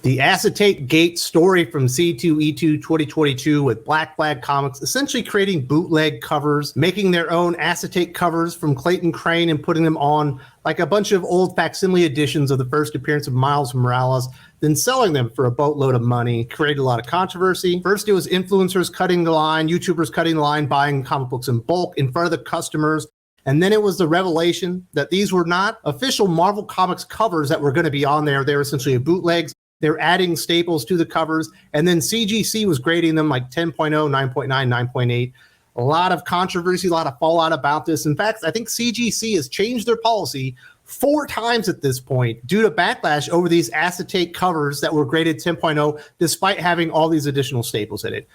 The Acetate story from C2E2 2022 with Black Flag Comics essentially creating bootleg covers, making their own acetate covers from Clayton Crain and putting them on like a bunch of old facsimile editions of the first appearance of Miles Morales, then selling them for a boatload of money. Created a lot of controversy. First, it was influencers cutting the line, YouTubers cutting the line, buying comic books in bulk in front of the customers. And then it was the revelation that these were not official Marvel Comics covers that were going to be on there. They were essentially bootlegs. They're adding staples to the covers, and then CGC was grading them like 10.0, 9.9, 9.8. A lot of controversy, a lot of fallout about this. In fact, I think CGC has changed their policy 4 times at this point due to backlash over these acetate covers that were graded 10.0, despite having all these additional staples in it.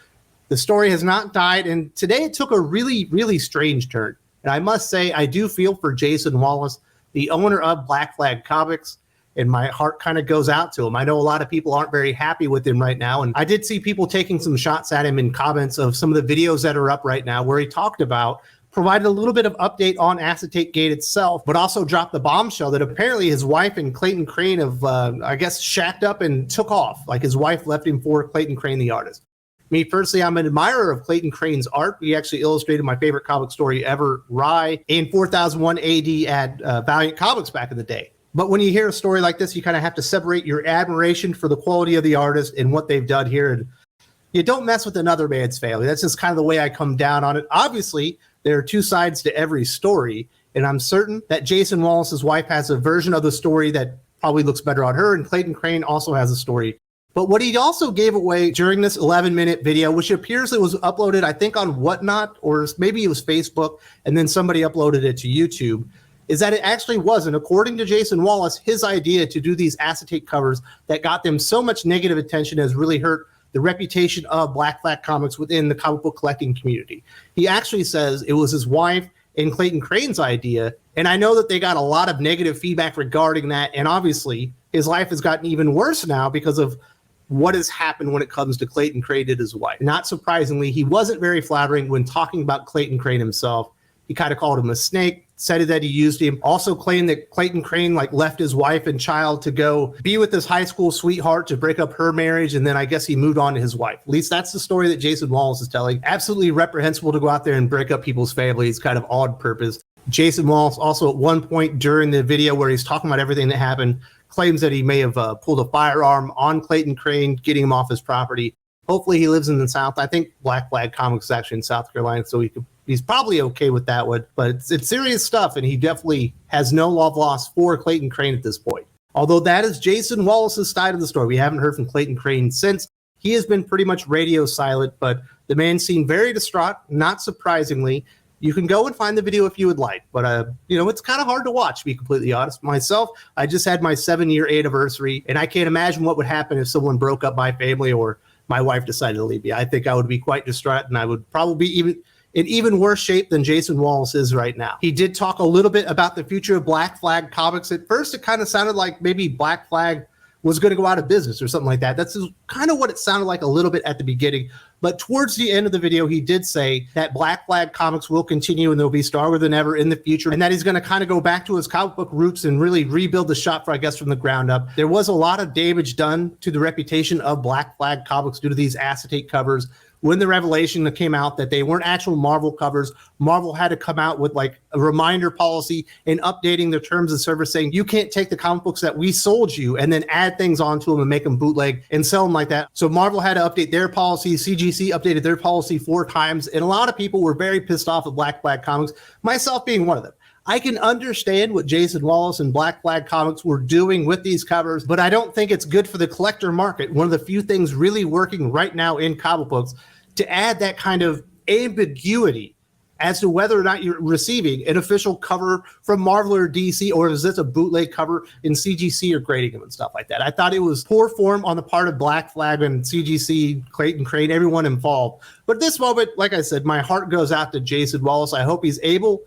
The story has not died, and today it took a really, really strange turn. And I must say, I do feel for Jason Wallace, the owner of Black Flag Comics, and my heart kind of goes out to him. I know a lot of people aren't very happy with him right now, and I did see people taking some shots at him in comments of some of the videos that are up right now where he talked about, provided a little bit of update on Acetate itself, but also dropped the bombshell that apparently his wife and Clayton Crain have, I guess, shacked up and took off. Like his wife left him for Clayton Crain, the artist. Me, personally, I'm an admirer of Clayton Crain's art. He actually illustrated my favorite comic story ever, Rye, in 4001 AD at Valiant Comics back in the day. But when you hear a story like this, you kind of have to separate your admiration for the quality of the artist and what they've done here. And you don't mess with another man's family. That's just kind of the way I come down on it. Obviously, there are 2 sides to every story, and I'm certain that Jason Wallace's wife has a version of the story that probably looks better on her, and Clayton Crain also has a story. But what he also gave away during this 11-minute video, which appears it was uploaded, I think, on Whatnot, or maybe it was Facebook, and then somebody uploaded it to YouTube, is that it actually wasn't, according to Jason Wallace, his idea to do these acetate covers that got them so much negative attention has really hurt the reputation of Black Flag Comics within the comic book collecting community. He actually says it was his wife and Clayton Crain's idea, and I know that they got a lot of negative feedback regarding that, and obviously his life has gotten even worse now because of what has happened when it comes to Clayton Crain and his wife. Not surprisingly, he wasn't very flattering when talking about Clayton Crain himself. He kind of called him a snake, said that he used him, also claimed that Clayton Crain left his wife and child to go be with his high school sweetheart to break up her marriage, and then I guess he moved on to his wife. At least that's the story that Jason Wallace is telling. Absolutely reprehensible to go out there and break up people's families, kind of odd purpose. Jason Wallace also at one point during the video where he's talking about everything that happened, claims that he may have pulled a firearm on Clayton Crain, getting him off his property. Hopefully he lives in the South. I think Black Flag Comics is actually in South Carolina, so he's probably okay with that one. But it's serious stuff, and he definitely has no love lost for Clayton Crain at this point. Although that is Jason Wallace's side of the story. We haven't heard from Clayton Crain since. He has been pretty much radio silent, but the man seemed very distraught, not surprisingly. You can go and find the video if you would like, but it's kind of hard to watch, to be completely honest. Myself, I just had my 7-year anniversary, and I can't imagine what would happen if someone broke up my family or my wife decided to leave me. I think I would be quite distraught, and I would probably be in even worse shape than Jason Wallace is right now. He did talk a little bit about the future of Black Flag Comics. At first, it kind of sounded like maybe Black Flag was going to go out of business or something like that. That's kind of what it sounded like a little bit at the beginning. But towards the end of the video, he did say that Black Flag Comics will continue and they'll be stronger than ever in the future, and that he's going to kind of go back to his comic book roots and really rebuild the shop, I guess, from the ground up. There was a lot of damage done to the reputation of Black Flag Comics due to these acetate covers. When the revelation that came out that they weren't actual Marvel covers, Marvel had to come out with like a reminder policy and updating their terms of service saying you can't take the comic books that we sold you and then add things onto them and make them bootleg and sell them like that. So Marvel had to update their policy. CGC updated their policy 4 times, and a lot of people were very pissed off at Black Flag Comics, myself being one of them. I can understand what Jason Wallace and Black Flag Comics were doing with these covers, but I don't think it's good for the collector market. One of the few things really working right now in comic books to add that kind of ambiguity as to whether or not you're receiving an official cover from Marvel or DC, or is this a bootleg cover in CGC or grading them and stuff like that. I thought it was poor form on the part of Black Flag and CGC, Clayton Crain, everyone involved. But at this moment, like I said, my heart goes out to Jason Wallace. I hope he's able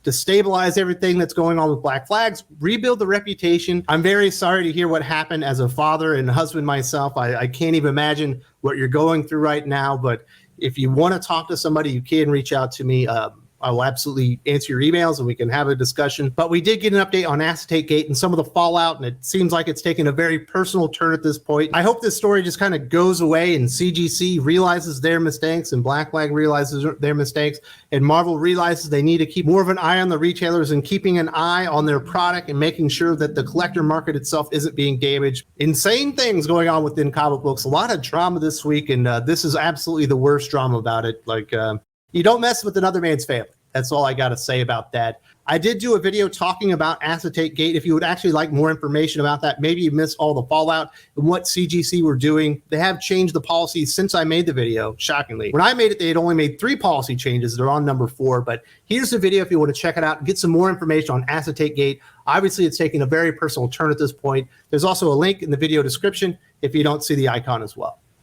to stabilize everything that's going on with Black Flags, rebuild the reputation. I'm very sorry to hear what happened as a father and husband myself. I can't even imagine what you're going through right now, but if you want to talk to somebody, you can reach out to me. I will absolutely answer your emails and we can have a discussion. But we did get an update on Acetate and some of the fallout, and it seems like it's taken a very personal turn at this point. I hope this story just kind of goes away and CGC realizes their mistakes and Black Flag realizes their mistakes and Marvel realizes they need to keep more of an eye on the retailers and keeping an eye on their product and making sure that the collector market itself isn't being damaged. Insane things going on within comic books. A lot of drama this week, and this is absolutely the worst drama about it. Like, you don't mess with another man's family. That's all I got to say about that. I did do a video talking about Acetategate. If you would actually like more information about that, maybe you missed all the fallout and what CGC were doing. They have changed the policy since I made the video, shockingly. When I made it, they had only made 3 policy changes. They're on number 4, but here's the video if you want to check it out and get some more information on Acetate. Obviously, it's taking a very personal turn at this point. There's also a link in the video description if you don't see the icon as well.